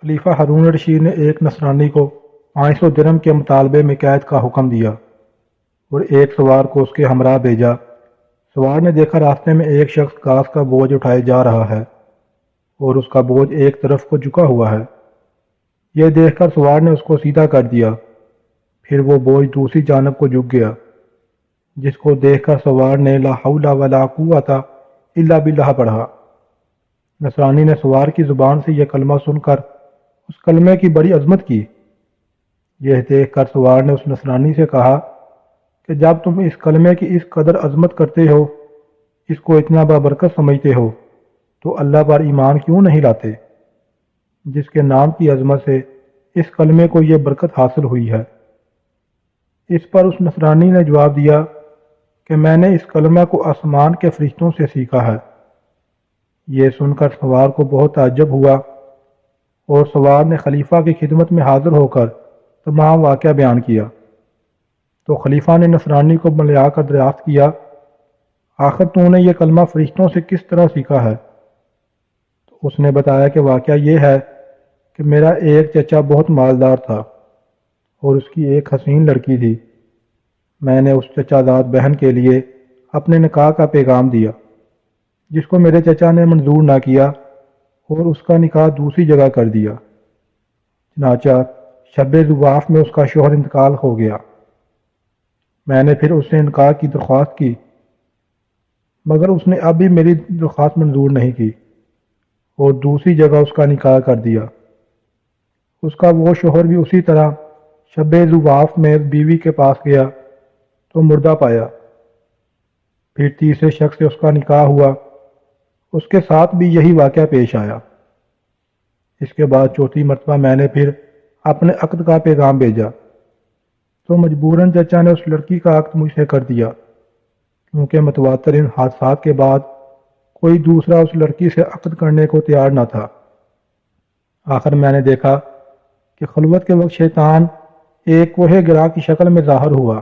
خلیفہ ہارون الرشید نے ایک نصرانی کو 500 درہم کے مطالبے میں قید کا حکم دیا اور ایک سوار کو اس کے ہمراہ بھیجا۔ سوار نے دیکھا راستے میں ایک شخص گھاس کا بوجھ اٹھائے جا رہا ہے اور اس کا بوجھ ایک طرف کو جھکا ہوا ہے۔ یہ دیکھ کر سوار نے اس کو سیدھا کر دیا، پھر وہ بوجھ دوسری جانب کو جھک گیا، جس کو دیکھ کر سوار نے لا حول ولا قوت الا باللہ پڑھا۔ نصرانی نے سوار کی زبان سے یہ کلمہ سن کر اس کلمے کی بڑی عظمت کی۔ یہ دیکھ کر سوار نے اس نصرانی سے کہا کہ جب تم اس کلمے کی اس قدر عظمت کرتے ہو، اس کو اتنا بابرکت سمجھتے ہو، تو اللہ پر ایمان کیوں نہیں لاتے، جس کے نام کی عظمت سے اس کلمے کو یہ برکت حاصل ہوئی ہے۔ اس پر اس نصرانی نے جواب دیا کہ میں نے اس کلمہ کو آسمان کے فرشتوں سے سیکھا ہے۔ یہ سن کر سوار کو بہت تعجب ہوا اور سوار نے خلیفہ کی خدمت میں حاضر ہو کر تمام واقعہ بیان کیا۔ تو خلیفہ نے نصرانی کو بلا کر دریافت کیا، آخر تو نے یہ کلمہ فرشتوں سے کس طرح سیکھا ہے؟ تو اس نے بتایا کہ واقعہ یہ ہے کہ میرا ایک چچا بہت مالدار تھا اور اس کی ایک حسین لڑکی تھی۔ میں نے اس چچا زاد بہن کے لیے اپنے نکاح کا پیغام دیا، جس کو میرے چچا نے منظور نہ کیا اور اس کا نکاح دوسری جگہ کر دیا۔ چنانچہ شب زواف میں اس کا شوہر انتقال ہو گیا۔ میں نے پھر اس سے نکاح کی درخواست کی، مگر اس نے اب بھی میری درخواست منظور نہیں کی اور دوسری جگہ اس کا نکاح کر دیا۔ اس کا وہ شوہر بھی اسی طرح شب زواف میں بیوی کے پاس گیا تو مردہ پایا۔ پھر تیسرے شخص سے اس کا نکاح ہوا، اس کے ساتھ بھی یہی واقعہ پیش آیا۔ اس کے بعد چوتھی مرتبہ میں نے پھر اپنے عقد کا پیغام بھیجا تو مجبوراً چچا نے اس لڑکی کا عقد مجھ سے کر دیا، کیونکہ متواتر ان حادثات کے بعد کوئی دوسرا اس لڑکی سے عقد کرنے کو تیار نہ تھا۔ آخر میں نے دیکھا کہ خلوت کے وقت شیطان ایک کوہ گرا کی شکل میں ظاہر ہوا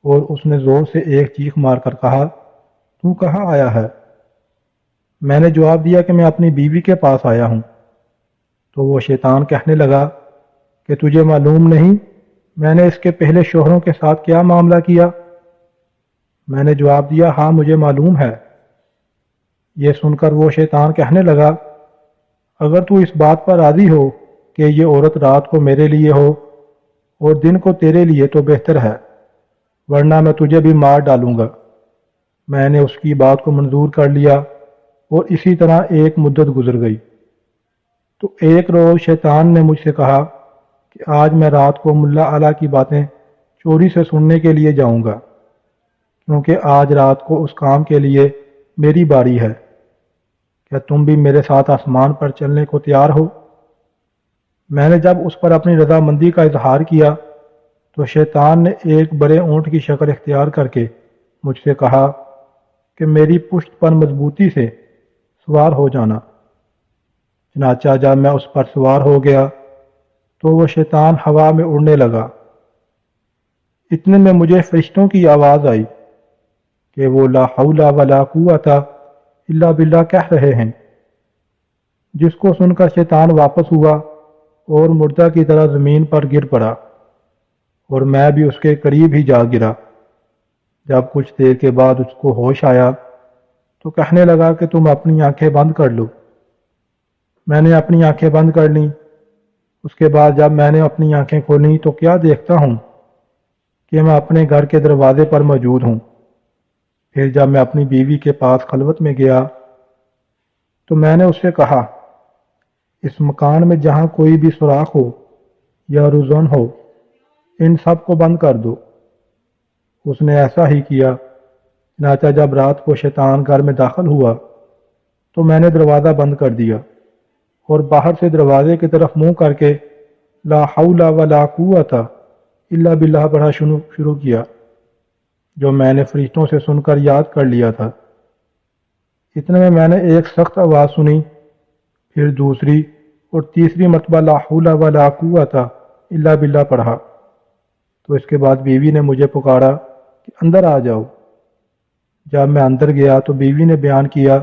اور اس نے زور سے ایک چیخ مار کر کہا، تو کہاں آیا ہے؟ میں نے جواب دیا کہ میں اپنی بیوی کے پاس آیا ہوں۔ تو وہ شیطان کہنے لگا کہ تجھے معلوم نہیں میں نے اس کے پہلے شوہروں کے ساتھ کیا معاملہ کیا؟ میں نے جواب دیا، ہاں مجھے معلوم ہے۔ یہ سن کر وہ شیطان کہنے لگا، اگر تو اس بات پر راضی ہو کہ یہ عورت رات کو میرے لیے ہو اور دن کو تیرے لیے تو بہتر ہے، ورنہ میں تجھے بھی مار ڈالوں گا۔ میں نے اس کی بات کو منظور کر لیا اور اسی طرح ایک مدت گزر گئی۔ تو ایک روز شیطان نے مجھ سے کہا کہ آج میں رات کو ملا اعلیٰ کی باتیں چوری سے سننے کے لیے جاؤں گا، کیونکہ آج رات کو اس کام کے لیے میری باری ہے۔ کیا تم بھی میرے ساتھ آسمان پر چلنے کو تیار ہو؟ میں نے جب اس پر اپنی رضامندی کا اظہار کیا تو شیطان نے ایک بڑے اونٹ کی شکل اختیار کر کے مجھ سے کہا کہ میری پشت پر مضبوطی سے سوار ہو جانا۔ چنانچہ جب میں اس پر سوار ہو گیا تو وہ شیطان ہوا میں اڑنے لگا۔ اتنے میں مجھے فرشتوں کی آواز آئی کہ وہ لا حول ولا قوت الا باللہ کہہ رہے ہیں، جس کو سن کر شیطان واپس ہوا اور مردہ کی طرح زمین پر گر پڑا اور میں بھی اس کے قریب ہی جا گرا۔ جب کچھ دیر کے بعد اس کو ہوش آیا تو کہنے لگا کہ تم اپنی آنکھیں بند کر لو۔ میں نے اپنی آنکھیں بند کر لیں۔ اس کے بعد جب میں نے اپنی آنکھیں کھولیں تو کیا دیکھتا ہوں کہ میں اپنے گھر کے دروازے پر موجود ہوں۔ پھر جب میں اپنی بیوی کے پاس خلوت میں گیا تو میں نے اس سے کہا، اس مکان میں جہاں کوئی بھی سوراخ ہو یا روزن ہو، ان سب کو بند کر دو۔ اس نے ایسا ہی کیا۔ چنانچہ جب رات کو شیطان گھر میں داخل ہوا تو میں نے دروازہ بند کر دیا اور باہر سے دروازے کی طرف منہ کر کے لا حول ولا قوت الا باللہ پڑھا شروع کیا، جو میں نے فرشتوں سے سن کر یاد کر لیا تھا۔ اتنے میں نے ایک سخت آواز سنی، پھر دوسری اور تیسری مرتبہ لا حول ولا قوت الا باللہ پڑھا۔ تو اس کے بعد بیوی نے مجھے پکارا کہ اندر آ جاؤ۔ جب میں اندر گیا تو بیوی نے بیان کیا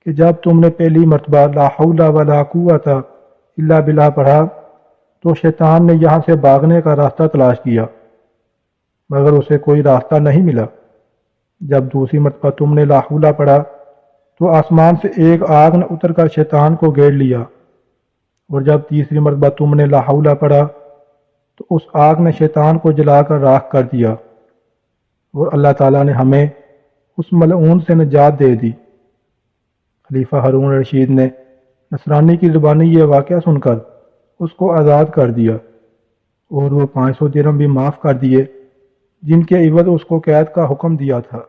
کہ جب تم نے پہلی مرتبہ لا حول ولا قوت الا باللہ پڑھا تو شیطان نے یہاں سے بھاگنے کا راستہ تلاش کیا، مگر اسے کوئی راستہ نہیں ملا۔ جب دوسری مرتبہ تم نے لا حول پڑھا تو آسمان سے ایک آگ نے اتر کر شیطان کو گھیر لیا، اور جب تیسری مرتبہ تم نے لا حول پڑھا تو اس آگ نے شیطان کو جلا کر راکھ کر دیا، اور اللہ تعالیٰ نے ہمیں اس ملعون سے نجات دے دی۔ خلیفہ ہارون رشید نے نصرانی کی زبانی یہ واقعہ سن کر اس کو آزاد کر دیا، اور وہ 500 درہم بھی معاف کر دیے جن کے عوض اس کو قید کا حکم دیا تھا۔